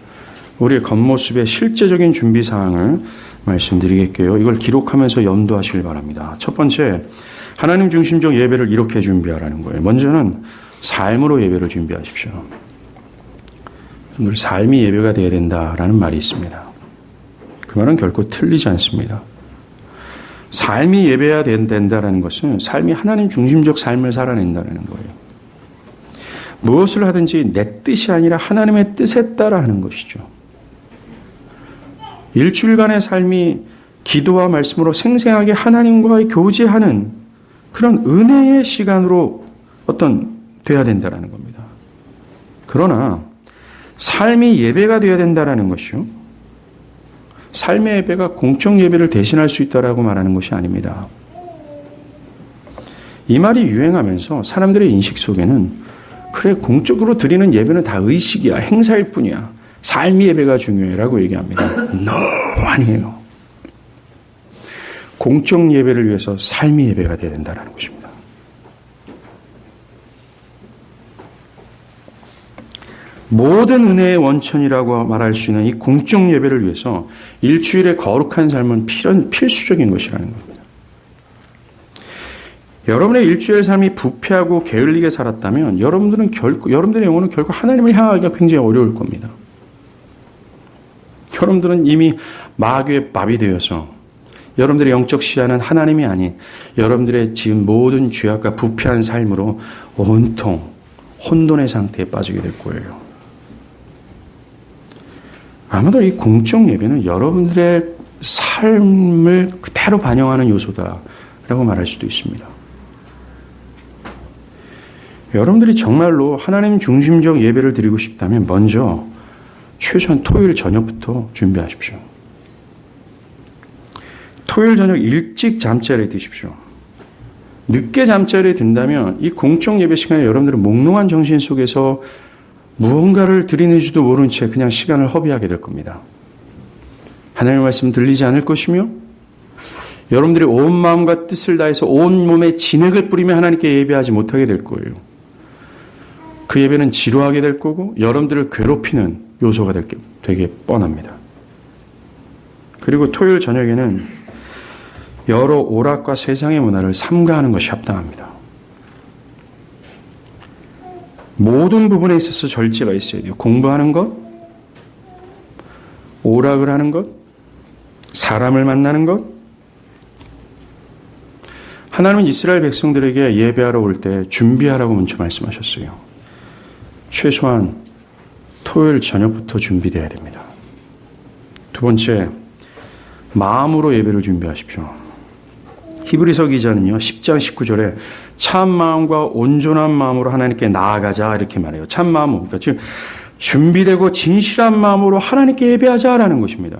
우리의 겉모습의 실제적인 준비 사항을 말씀드리겠고요. 이걸 기록하면서 염두하시길 바랍니다. 첫 번째, 하나님 중심적 예배를 이렇게 준비하라는 거예요. 먼저는 삶으로 예배를 준비하십시오. 우리 삶이 예배가 되어야 된다라는 말이 있습니다. 그 말은 결코 틀리지 않습니다. 삶이 예배가 된다라는 것은 삶이 하나님 중심적 삶을 살아낸다는 거예요. 무엇을 하든지 내 뜻이 아니라 하나님의 뜻에 따라 하는 것이죠. 일주일간의 삶이 기도와 말씀으로 생생하게 하나님과의 교제하는 그런 은혜의 시간으로 돼야 된다는 겁니다. 그러나 삶이 예배가 되어야 된다는 것이요. 삶의 예배가 공적 예배를 대신할 수 있다라고 말하는 것이 아닙니다. 이 말이 유행하면서 사람들의 인식 속에는 그래, 공적으로 드리는 예배는 다 의식이야, 행사일 뿐이야, 삶의 예배가 중요해라고 얘기합니다. No, 아니에요. 공적 예배를 위해서 삶의 예배가 되어야 된다는 것입니다. 모든 은혜의 원천이라고 말할 수 있는 이 공적 예배를 위해서 일주일의 거룩한 삶은 필수적인 것이라는 겁니다. 여러분의 일주일 삶이 부패하고 게을리게 살았다면 여러분들의 영혼은 결국 하나님을 향하기가 굉장히 어려울 겁니다. 여러분들은 이미 마귀의 밥이 되어서 여러분들의 영적 시야는 하나님이 아닌 여러분들의 지금 모든 죄악과 부패한 삶으로 온통 혼돈의 상태에 빠지게 될 거예요. 아마도 이 공적 예배는 여러분들의 삶을 그대로 반영하는 요소다라고 말할 수도 있습니다. 여러분들이 정말로 하나님 중심적 예배를 드리고 싶다면 먼저 최소한 토요일 저녁부터 준비하십시오. 토요일 저녁 일찍 잠자리에 드십시오. 늦게 잠자리에 든다면 이 공적 예배 시간에 여러분들은 몽롱한 정신 속에서 무언가를 드리는지도 모른 채 그냥 시간을 허비하게 될 겁니다. 하나님의 말씀 들리지 않을 것이며 여러분들이 온 마음과 뜻을 다해서 온 몸에 진액을 뿌리며 하나님께 예배하지 못하게 될 거예요. 그 예배는 지루하게 될 거고 여러분들을 괴롭히는 요소가 되게 뻔합니다. 그리고 토요일 저녁에는 여러 오락과 세상의 문화를 삼가하는 것이 합당합니다. 모든 부분에 있어서 절제가 있어야 돼요. 공부하는 것, 오락을 하는 것, 사람을 만나는 것. 하나님은 이스라엘 백성들에게 예배하러 올 때 준비하라고 먼저 말씀하셨어요. 최소한 토요일 저녁부터 준비되어야 됩니다. 두 번째, 마음으로 예배를 준비하십시오. 히브리서 기자는요, 10장 19절에 참 마음과 온전한 마음으로 하나님께 나아가자 이렇게 말해요. 참 마음은 뭡니까? 즉 준비되고 진실한 마음으로 하나님께 예배하자라는 것입니다.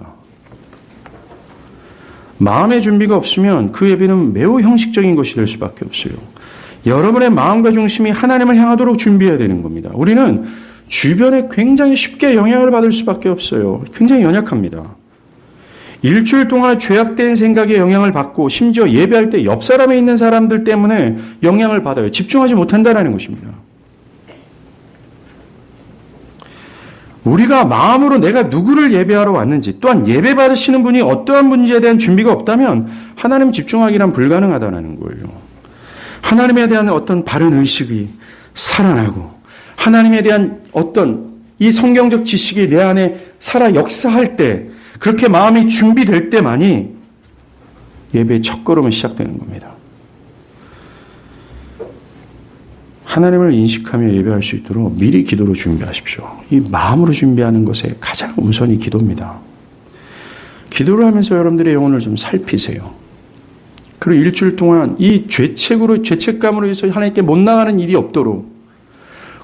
마음의 준비가 없으면 그 예배는 매우 형식적인 것이 될 수밖에 없어요. 여러분의 마음과 중심이 하나님을 향하도록 준비해야 되는 겁니다. 우리는 주변에 굉장히 쉽게 영향을 받을 수밖에 없어요. 굉장히 연약합니다. 일주일 동안 죄악된 생각에 영향을 받고 심지어 예배할 때 옆 사람에 있는 사람들 때문에 영향을 받아요. 집중하지 못한다는 것입니다. 우리가 마음으로 내가 누구를 예배하러 왔는지 또한 예배 받으시는 분이 어떠한 분인지에 대한 준비가 없다면 하나님 집중하기란 불가능하다는 거예요. 하나님에 대한 어떤 바른 의식이 살아나고 하나님에 대한 어떤 이 성경적 지식이 내 안에 살아 역사할 때 그렇게 마음이 준비될 때만이 예배의 첫걸음은 시작되는 겁니다. 하나님을 인식하며 예배할 수 있도록 미리 기도로 준비하십시오. 이 마음으로 준비하는 것에 가장 우선이 기도입니다. 기도를 하면서 여러분들의 영혼을 좀 살피세요. 그리고 일주일 동안 이 죄책감으로 해서 하나님께 못 나가는 일이 없도록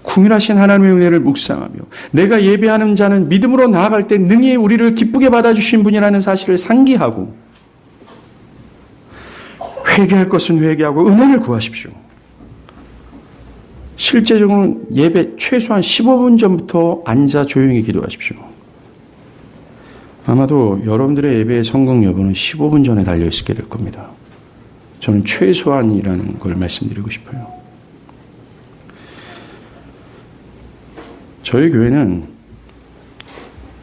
궁일하신 하나님의 은혜를 묵상하며 내가 예배하는 자는 믿음으로 나아갈 때 능히 우리를 기쁘게 받아주신 분이라는 사실을 상기하고 회개할 것은 회개하고 은혜를 구하십시오. 실제적으로 예배 최소한 15분 전부터 앉아 조용히 기도하십시오. 아마도 여러분들의 예배의 성공 여부는 15분 전에 달려있게 될 겁니다. 저는 최소한이라는 걸 말씀드리고 싶어요. 저희 교회는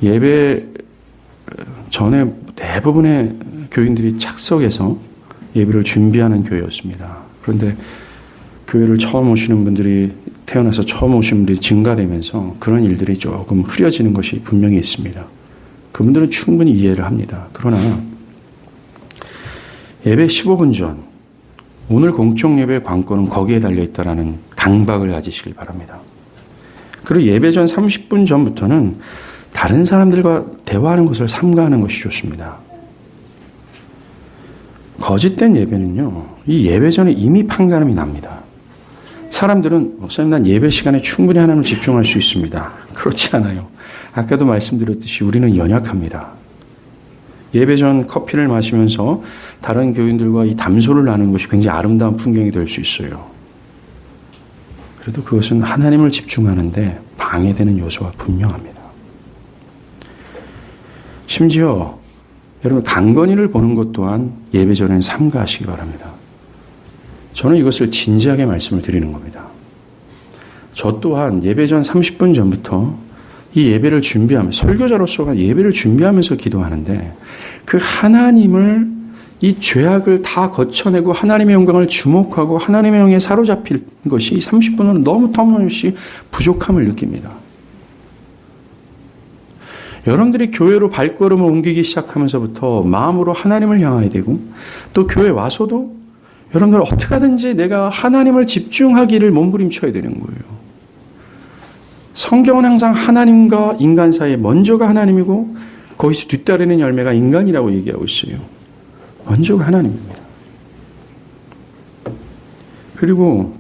예배 전에 대부분의 교인들이 착석해서 예배를 준비하는 교회였습니다. 그런데 교회를 처음 오시는 분들이 태어나서 처음 오신 분들이 증가되면서 그런 일들이 조금 흐려지는 것이 분명히 있습니다. 그분들은 충분히 이해를 합니다. 그러나 예배 15분 전 오늘 공적 예배의 관건은 거기에 달려있다라는 강박을 가지시길 바랍니다. 그리고 예배 전 30분 전부터는 다른 사람들과 대화하는 것을 삼가하는 것이 좋습니다. 거짓된 예배는요, 이 예배 전에 이미 판가름이 납니다. 사람들은 목사님 난 예배 시간에 충분히 하나님을 집중할 수 있습니다. 그렇지 않아요. 아까도 말씀드렸듯이 우리는 연약합니다. 예배 전 커피를 마시면서 다른 교인들과 이 담소를 나누는 것이 굉장히 아름다운 풍경이 될 수 있어요. 그래도 그것은 하나님을 집중하는데 방해되는 요소가 분명합니다. 심지어 여러분 강건이를 보는 것 또한 예배 전에는 삼가하시기 바랍니다. 저는 이것을 진지하게 말씀을 드리는 겁니다. 저 또한 예배 전 30분 전부터 이 예배를 준비하면서 설교자로서가 예배를 준비하면서 기도하는데 그 하나님을 이 죄악을 다 거쳐내고 하나님의 영광을 주목하고 하나님의 영에 사로잡힐 것이 30분은 너무 터무니없이 부족함을 느낍니다. 여러분들이 교회로 발걸음을 옮기기 시작하면서부터 마음으로 하나님을 향해야 되고 또 교회 와서도 여러분들 어떻게 하든지 내가 하나님을 집중하기를 몸부림쳐야 되는 거예요. 성경은 항상 하나님과 인간 사이에 먼저가 하나님이고 거기서 뒤따르는 열매가 인간이라고 얘기하고 있어요. 먼저가 하나님입니다. 그리고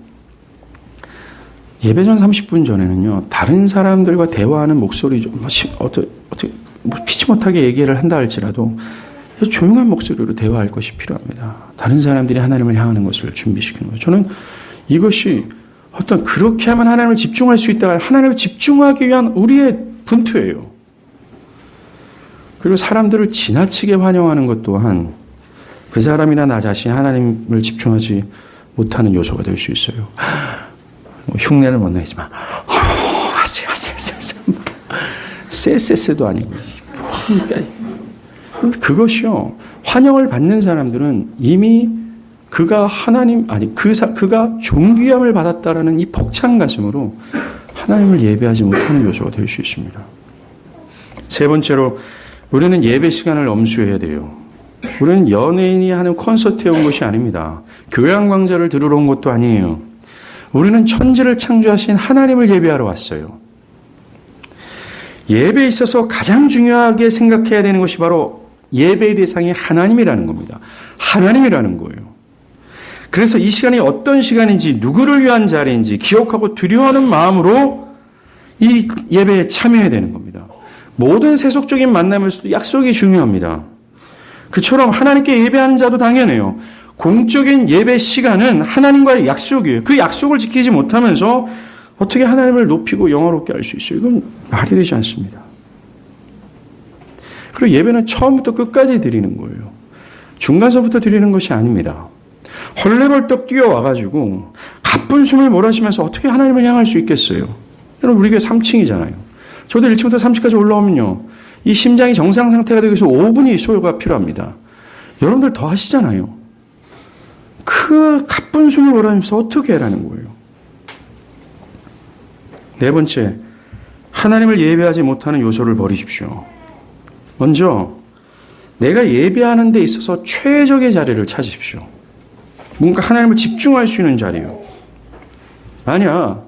예배 전 30분 전에는요, 다른 사람들과 대화하는 목소리 좀, 피치 못하게 얘기를 한다 할지라도 조용한 목소리로 대화할 것이 필요합니다. 다른 사람들이 하나님을 향하는 것을 준비시키는 거예요. 저는 이것이 어떤 그렇게 하면 하나님을 집중할 수 있다, 하나님을 집중하기 위한 우리의 분투예요. 그리고 사람들을 지나치게 환영하는 것 또한 그 사람이나 나 자신이 하나님을 집중하지 못하는 요소가 될 수 있어요. 흉내를 못 내지만, 쎄쎄쎄도 아니고. 그것이요. 환영을 받는 사람들은 이미 그가 그가 존귀함을 받았다라는 이 벅찬 가슴으로 하나님을 예배하지 못하는 요소가 될 수 있습니다. 세 번째로, 우리는 예배 시간을 엄수해야 돼요. 우리는 연예인이 하는 콘서트에 온 것이 아닙니다. 교양 강좌를 들으러 온 것도 아니에요. 우리는 천지를 창조하신 하나님을 예배하러 왔어요. 예배에 있어서 가장 중요하게 생각해야 되는 것이 바로 예배의 대상이 하나님이라는 겁니다. 하나님이라는 거예요. 그래서 이 시간이 어떤 시간인지, 누구를 위한 자리인지 기억하고 두려워하는 마음으로 이 예배에 참여해야 되는 겁니다. 모든 세속적인 만남에서도 약속이 중요합니다. 그처럼 하나님께 예배하는 자도 당연해요. 공적인 예배 시간은 하나님과의 약속이에요. 그 약속을 지키지 못하면서 어떻게 하나님을 높이고 영화롭게 할 수 있어요? 이건 말이 되지 않습니다. 그리고 예배는 처음부터 끝까지 드리는 거예요. 중간서부터 드리는 것이 아닙니다. 헐레벌떡 뛰어와가지고 가쁜 숨을 몰아쉬면서 어떻게 하나님을 향할 수 있겠어요? 여러분, 우리 교회 3층이잖아요. 저도 1층부터 3층까지 올라오면요, 이 심장이 정상 상태가 되기 위해서 5분이 소요가 필요합니다. 여러분들 더 하시잖아요. 그 가쁜 숨을 몰아내면서 어떻게 해라는 거예요. 네 번째, 하나님을 예배하지 못하는 요소를 버리십시오. 먼저 내가 예배하는 데 있어서 최적의 자리를 찾으십시오. 뭔가 하나님을 집중할 수 있는 자리요. 아니야,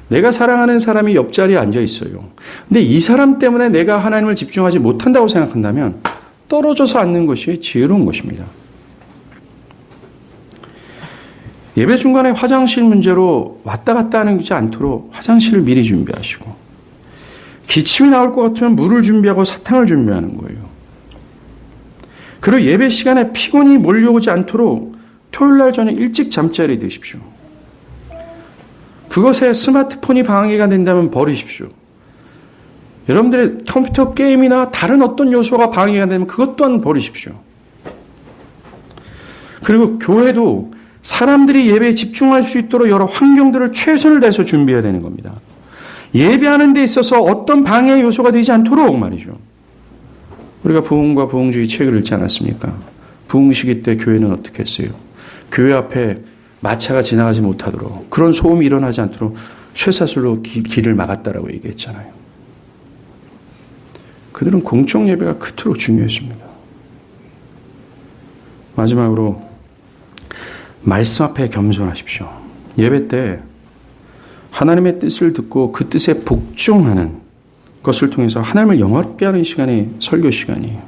내가 사랑하는 사람이 옆자리에 앉아 있어요. 근데 이 사람 때문에 내가 하나님을 집중하지 못한다고 생각한다면 떨어져서 앉는 것이 지혜로운 것입니다. 예배 중간에 화장실 문제로 왔다 갔다 하지 않도록 화장실을 미리 준비하시고, 기침이 나올 것 같으면 물을 준비하고 사탕을 준비하는 거예요. 그리고 예배 시간에 피곤이 몰려오지 않도록 토요일 날 저녁 일찍 잠자리에 드십시오. 그것에 스마트폰이 방해가 된다면 버리십시오. 여러분들의 컴퓨터 게임이나 다른 어떤 요소가 방해가 되면 그것 또한 버리십시오. 그리고 교회도 사람들이 예배에 집중할 수 있도록 여러 환경들을 최선을 다해서 준비해야 되는 겁니다. 예배하는 데 있어서 어떤 방해 요소가 되지 않도록 말이죠. 우리가 부흥과 부흥주의 책을 읽지 않았습니까? 부흥시기 때 교회는 어떻게 했어요? 교회 앞에 마차가 지나가지 못하도록, 그런 소음이 일어나지 않도록 쇠사슬로 길을 막았다라고 얘기했잖아요. 그들은 공적 예배가 그토록 중요했습니다. 마지막으로 말씀 앞에 겸손하십시오. 예배 때 하나님의 뜻을 듣고 그 뜻에 복종하는 것을 통해서 하나님을 영화롭게 하는 시간이 설교 시간이에요.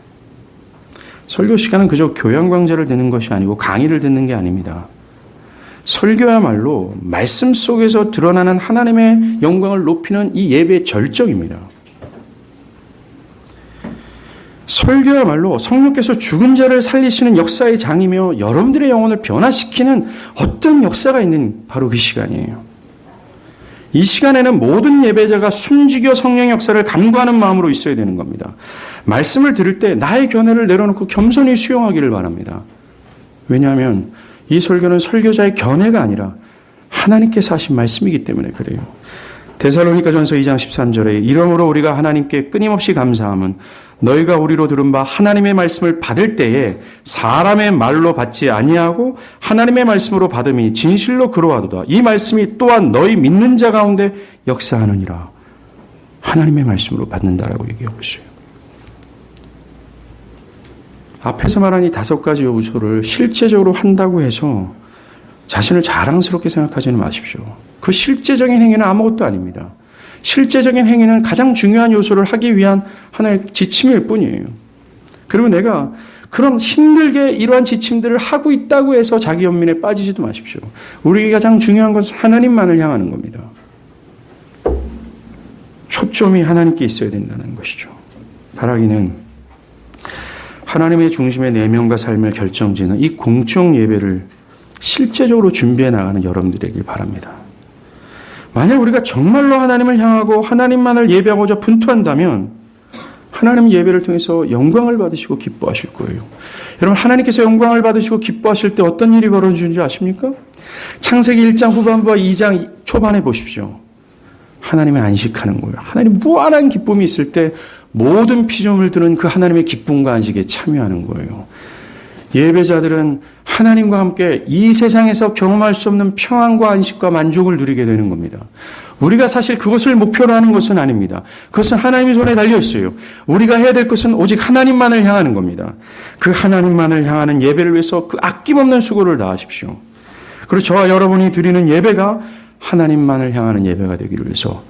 설교 시간은 그저 교양 강좌를 듣는 것이 아니고 강의를 듣는 게 아닙니다. 설교야말로 말씀 속에서 드러나는 하나님의 영광을 높이는 이 예배의 절정입니다. 설교야말로 성령께서 죽은 자를 살리시는 역사의 장이며 여러분들의 영혼을 변화시키는 어떤 역사가 있는 바로 그 시간이에요. 이 시간에는 모든 예배자가 숨지겨 성령의 역사를 간구하는 마음으로 있어야 되는 겁니다. 말씀을 들을 때 나의 견해를 내려놓고 겸손히 수용하기를 바랍니다. 왜냐하면 이 설교는 설교자의 견해가 아니라 하나님께서 하신 말씀이기 때문에 그래요. 데살로니가전서 2장 13절에 이러므로 우리가 하나님께 끊임없이 감사함은 너희가 우리로 들은 바 하나님의 말씀을 받을 때에 사람의 말로 받지 아니하고 하나님의 말씀으로 받음이 진실로 그러하도다. 이 말씀이 또한 너희 믿는 자 가운데 역사하느니라. 하나님의 말씀으로 받는다라고 얘기하고 있어요. 앞에서 말한 이 5가지 요소를 실제적으로 한다고 해서 자신을 자랑스럽게 생각하지는 마십시오. 그 실제적인 행위는 아무것도 아닙니다. 실제적인 행위는 가장 중요한 요소를 하기 위한 하나의 지침일 뿐이에요. 그리고 내가 그런 힘들게 이러한 지침들을 하고 있다고 해서 자기 연민에 빠지지도 마십시오. 우리에게 가장 중요한 것은 하나님만을 향하는 겁니다. 초점이 하나님께 있어야 된다는 것이죠. 바라기는 하나님의 중심의 내면과 삶을 결정지는 이 공적 예배를 실제적으로 준비해 나가는 여러분들에게 바랍니다. 만약 우리가 정말로 하나님을 향하고 하나님만을 예배하고자 분투한다면 하나님 예배를 통해서 영광을 받으시고 기뻐하실 거예요. 여러분, 하나님께서 영광을 받으시고 기뻐하실 때 어떤 일이 벌어지는지 아십니까? 창세기 1장 후반부와 2장 초반에 보십시오. 하나님의 안식하는 거예요. 하나님 무한한 기쁨이 있을 때 모든 피조물들은 그 하나님의 기쁨과 안식에 참여하는 거예요. 예배자들은 하나님과 함께 이 세상에서 경험할 수 없는 평안과 안식과 만족을 누리게 되는 겁니다. 우리가 사실 그것을 목표로 하는 것은 아닙니다. 그것은 하나님의 손에 달려 있어요. 우리가 해야 될 것은 오직 하나님만을 향하는 겁니다. 그 하나님만을 향하는 예배를 위해서 그 아낌없는 수고를 다하십시오. 그리고 저와 여러분이 드리는 예배가 하나님만을 향하는 예배가 되기를 위해서